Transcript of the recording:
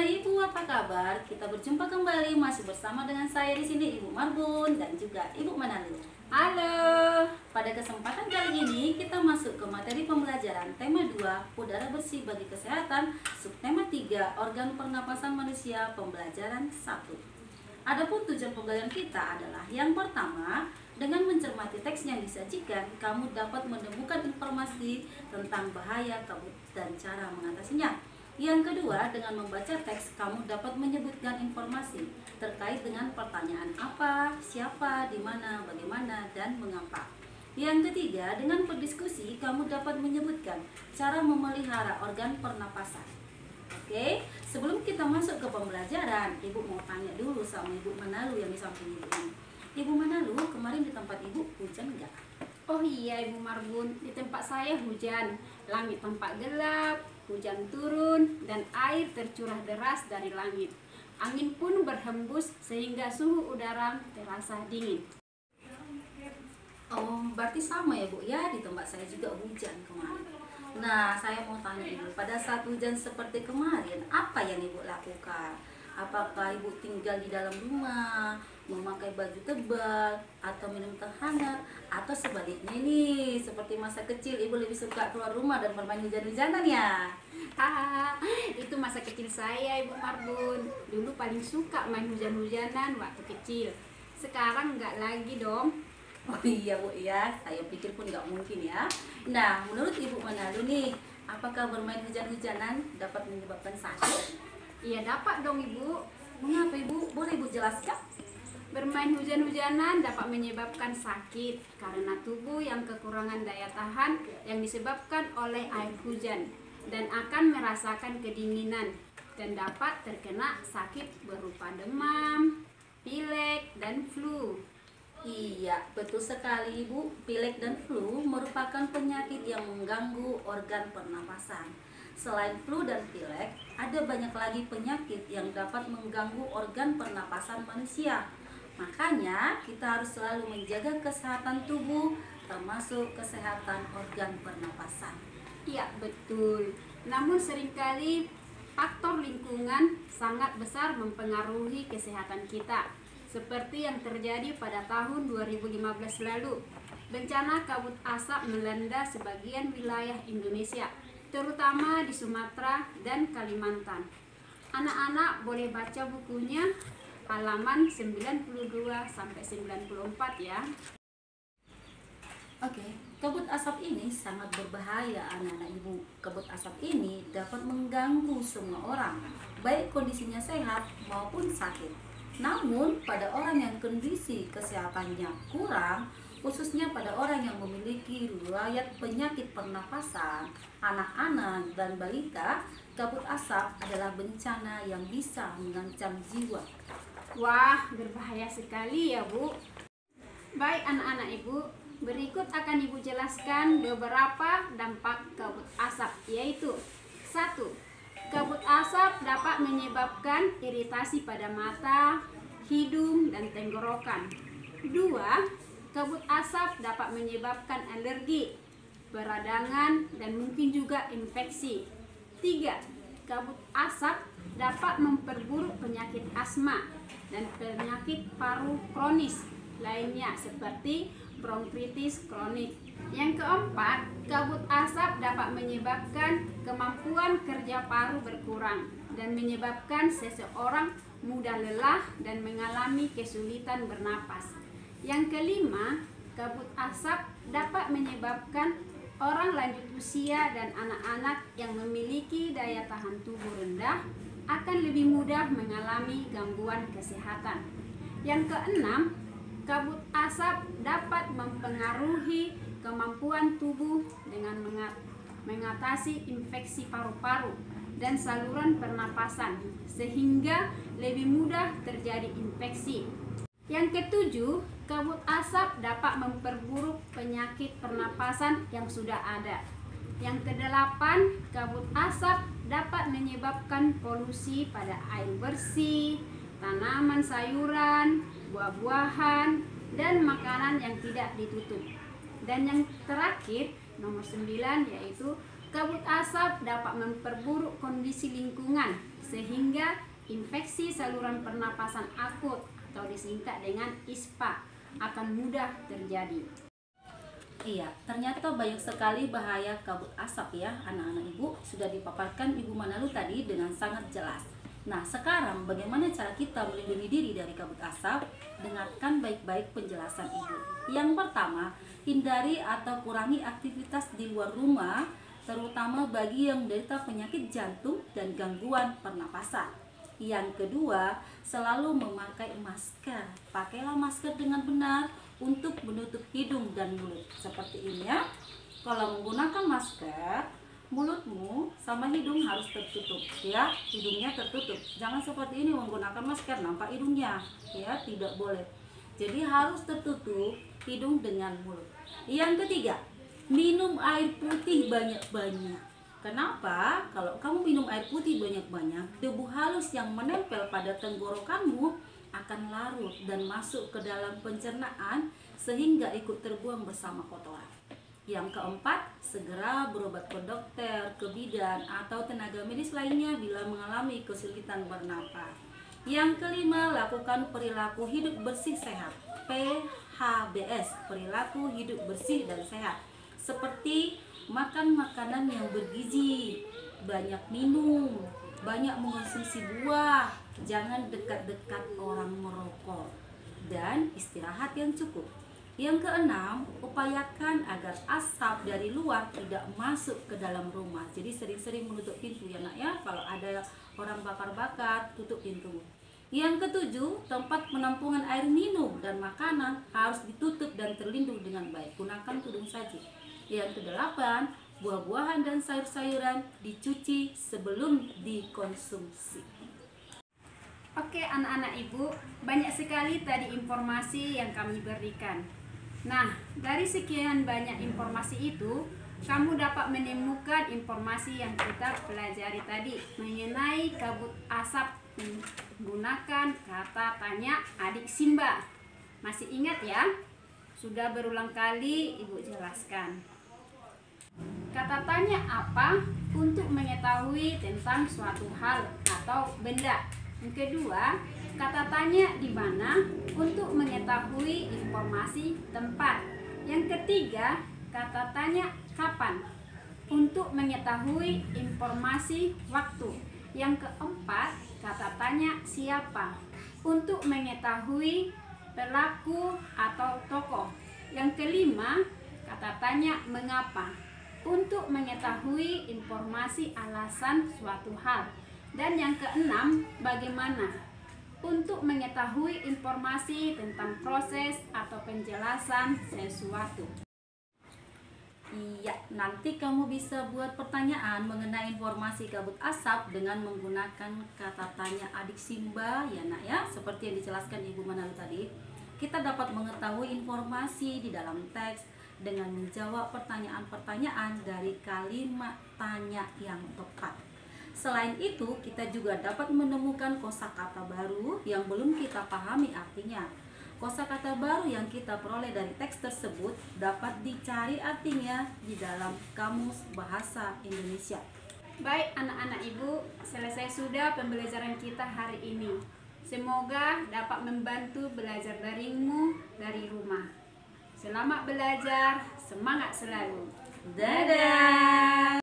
Hai Ibu, apa kabar? Kita berjumpa kembali masih bersama dengan saya di sini Ibu Marbun dan juga Ibu Manalu. Halo. Pada kesempatan kali ini kita masuk ke materi pembelajaran tema 2 udara bersih bagi kesehatan, subtema 3 organ pernapasan manusia, pembelajaran 1. Adapun tujuan pembelajaran kita adalah yang pertama, dengan mencermati teks yang disajikan, kamu dapat menemukan informasi tentang bahaya kabut dan cara mengatasinya. Yang kedua, dengan membaca teks, kamu dapat menyebutkan informasi terkait dengan pertanyaan apa, siapa, di mana, bagaimana, dan mengapa. Yang ketiga, dengan berdiskusi, kamu dapat menyebutkan cara memelihara organ pernapasan. Oke, sebelum kita masuk ke pembelajaran, Ibu mau tanya dulu sama Ibu Manalu yang di samping Ibu ini. Ibu Manalu, kemarin di tempat Ibu hujan enggak? Oh iya Ibu Marbun, di tempat saya hujan. Langit tampak gelap, hujan turun, dan air tercurah deras dari langit. Angin pun berhembus sehingga suhu udara terasa dingin. Oh, berarti sama ya Bu ya, di tempat saya juga hujan kemarin. Nah, saya mau tanya Ibu, pada saat hujan seperti kemarin, apa yang Ibu lakukan? Apakah Ibu tinggal di dalam rumah, memakai baju tebal, atau minum teh hangat, atau sebaliknya nih, seperti masa kecil Ibu lebih suka keluar rumah dan bermain hujan-hujanan ya? Hahaha, itu masa kecil saya Ibu Marbun. Dulu paling suka main hujan-hujanan waktu kecil. Sekarang enggak lagi dong. Oh iya Bu ya, saya pikir pun nggak mungkin ya. Nah, menurut Ibu Manalu nih, apakah bermain hujan-hujanan dapat menyebabkan sakit? Iya dapat dong Ibu. Mengapa Ibu? Boleh Ibu jelaskan? Bermain hujan-hujanan dapat menyebabkan sakit karena tubuh yang kekurangan daya tahan yang disebabkan oleh air hujan dan akan merasakan kedinginan dan dapat terkena sakit berupa demam, pilek, dan flu. Iya, betul sekali Ibu. Pilek dan flu merupakan penyakit yang mengganggu organ pernapasan. Selain flu dan pilek, ada banyak lagi penyakit yang dapat mengganggu organ pernapasan manusia. Makanya, kita harus selalu menjaga kesehatan tubuh, termasuk kesehatan organ pernapasan. Iya, betul. Namun seringkali faktor lingkungan sangat besar mempengaruhi kesehatan kita. Seperti yang terjadi pada tahun 2015 lalu. Bencana kabut asap melanda sebagian wilayah Indonesia, terutama di Sumatera dan Kalimantan. Anak-anak boleh baca bukunya halaman 92 sampai 94 ya. Oke, kabut asap ini sangat berbahaya anak-anak Ibu. Kabut asap ini dapat mengganggu semua orang, baik kondisinya sehat maupun sakit. Namun, pada orang yang kondisi kesehatannya kurang, khususnya pada orang yang memiliki riwayat penyakit pernapasan, anak-anak dan balita, kabut asap adalah bencana yang bisa mengancam jiwa. Wah, berbahaya sekali ya Bu. Baik anak-anak Ibu, berikut akan Ibu jelaskan beberapa dampak kabut asap, yaitu 1. Kabut asap dapat menyebabkan iritasi pada mata, hidung, dan tenggorokan. 2. Kabut asap dapat menyebabkan alergi, peradangan, dan mungkin juga infeksi. 3. Kabut asap dapat memperburuk penyakit asma dan penyakit paru kronis lainnya seperti bronkitis kronik. Yang keempat, kabut asap dapat menyebabkan kemampuan kerja paru berkurang dan menyebabkan seseorang mudah lelah dan mengalami kesulitan bernapas. Yang kelima, kabut asap dapat menyebabkan orang lanjut usia dan anak-anak yang memiliki daya tahan tubuh rendah akan lebih mudah mengalami gangguan kesehatan. Yang keenam, kabut asap dapat mempengaruhi kemampuan tubuh dengan mengatasi infeksi paru-paru dan saluran pernapasan sehingga lebih mudah terjadi infeksi. Yang ketujuh, kabut asap dapat memperburuk penyakit pernapasan yang sudah ada. Yang kedelapan, kabut asap dapat menyebabkan polusi pada air bersih, tanaman sayuran, buah-buahan, dan makanan yang tidak ditutup. Dan yang terakhir, nomor 9, yaitu kabut asap dapat memperburuk kondisi lingkungan sehingga infeksi saluran pernapasan akut atau disingkat dengan ISPA akan mudah terjadi. Iya, ternyata banyak sekali bahaya kabut asap ya anak-anak ibu. Sudah dipaparkan Ibu Manalu tadi dengan sangat jelas. Nah sekarang bagaimana cara kita melindungi diri dari kabut asap? Dengarkan baik-baik penjelasan ibu. Yang pertama, hindari atau kurangi aktivitas di luar rumah, terutama bagi yang menderita penyakit jantung dan gangguan pernapasan. Yang kedua, selalu memakai masker. Pakailah masker dengan benar untuk menutup hidung dan mulut. Seperti ini ya. Kalau menggunakan masker, mulutmu sama hidung harus tertutup ya, hidungnya tertutup. Jangan seperti ini menggunakan masker nampak hidungnya ya, tidak boleh. Jadi harus tertutup hidung dengan mulut. Yang ketiga, minum air putih banyak-banyak. Kenapa? Kalau kamu minum air putih banyak-banyak, debu halus yang menempel pada tenggorokanmu akan larut dan masuk ke dalam pencernaan sehingga ikut terbuang bersama kotoran. Yang keempat, segera berobat ke dokter, ke bidan, atau tenaga medis lainnya bila mengalami kesulitan bernapas. Yang kelima, lakukan perilaku hidup bersih sehat, PHBS, perilaku hidup bersih dan sehat. Seperti makan makanan yang bergizi, banyak minum, banyak mengonsumsi buah, jangan dekat-dekat orang merokok, dan istirahat yang cukup. Yang keenam, upayakan agar asap dari luar tidak masuk ke dalam rumah. Jadi sering-sering menutup pintu ya nak ya. Kalau ada orang bakar-bakar, tutup pintu. Yang ketujuh, tempat penampungan air minum dan makanan harus ditutup dan terlindung dengan baik. Gunakan tudung saji. Yang kedelapan, buah-buahan dan sayur-sayuran dicuci sebelum dikonsumsi. Oke anak-anak ibu, banyak sekali tadi informasi yang kami berikan. Nah, dari sekian banyak informasi itu, kamu dapat menemukan informasi yang kita pelajari tadi mengenai kabut asap menggunakan kata tanya adik Simba. Masih ingat ya? Sudah berulang kali ibu jelaskan. Kata tanya apa untuk mengetahui tentang suatu hal atau benda. Yang kedua, kata tanya di mana untuk mengetahui informasi tempat. Yang ketiga, kata tanya kapan untuk mengetahui informasi waktu. Yang keempat, kata tanya siapa untuk mengetahui pelaku atau tokoh. Yang kelima, kata tanya mengapa untuk mengetahui informasi alasan suatu hal. Dan yang keenam, bagaimana untuk mengetahui informasi tentang proses atau penjelasan sesuatu. Iya, nanti kamu bisa buat pertanyaan mengenai informasi kabut asap dengan menggunakan kata tanya adik Simba ya nak ya, seperti yang dijelaskan Ibu Manalu tadi. Kita dapat mengetahui informasi di dalam teks dengan menjawab pertanyaan-pertanyaan dari kalimat tanya yang tepat. Selain itu, kita juga dapat menemukan kosakata baru yang belum kita pahami artinya. Kosakata baru yang kita peroleh dari teks tersebut dapat dicari artinya di dalam Kamus Bahasa Indonesia. Baik anak-anak ibu, selesai sudah pembelajaran kita hari ini. Semoga dapat membantu belajar daringmu dari rumah. Selamat belajar, semangat selalu. Dadah!